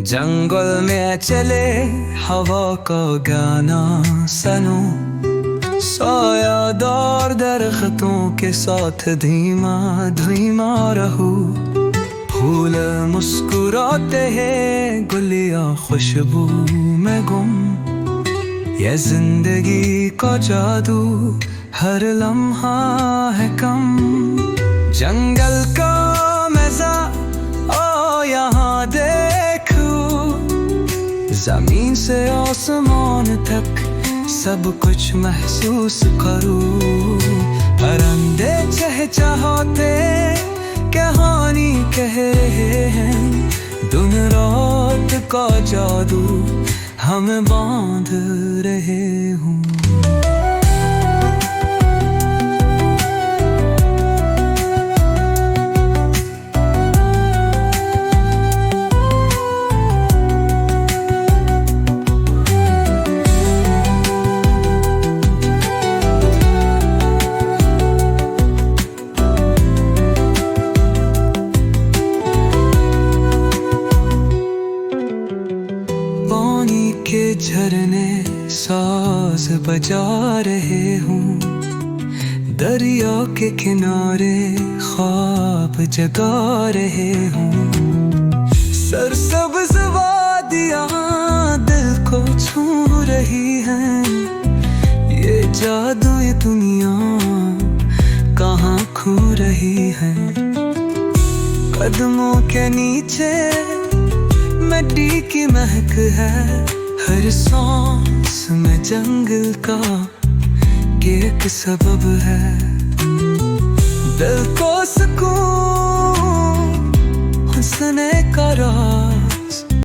जंगल में चले हवा का गाना सनो, साया दार दरख्तों के साथ धीमा धीमा रहो। फूल मुस्कुराते हैं गुलिया खुशबू में गुम, ये जिंदगी का जादू हर लम्हा है कम। जंगल का मजा ओ यहाँ देखो, जमीन से आसमान तक सब कुछ महसूस करो। परिंदे चहचहाते कहानी कह रहे हैं, दिन रात का जादू हमें बांध रहे हूँ। पानी के झरने साज बजा रहे हूँ, दरिया के किनारे ख्वाब जगा रहे हूँ। सरसब्ज़ वादियाँ दिल को छू रही हैं, ये जादू ये दुनिया कहाँ खो रही है। कदमों के नीचे मिट्टी की महक है, हर सांस में जंगल का एक सबब है। दिल को सुकून हुस्न का राज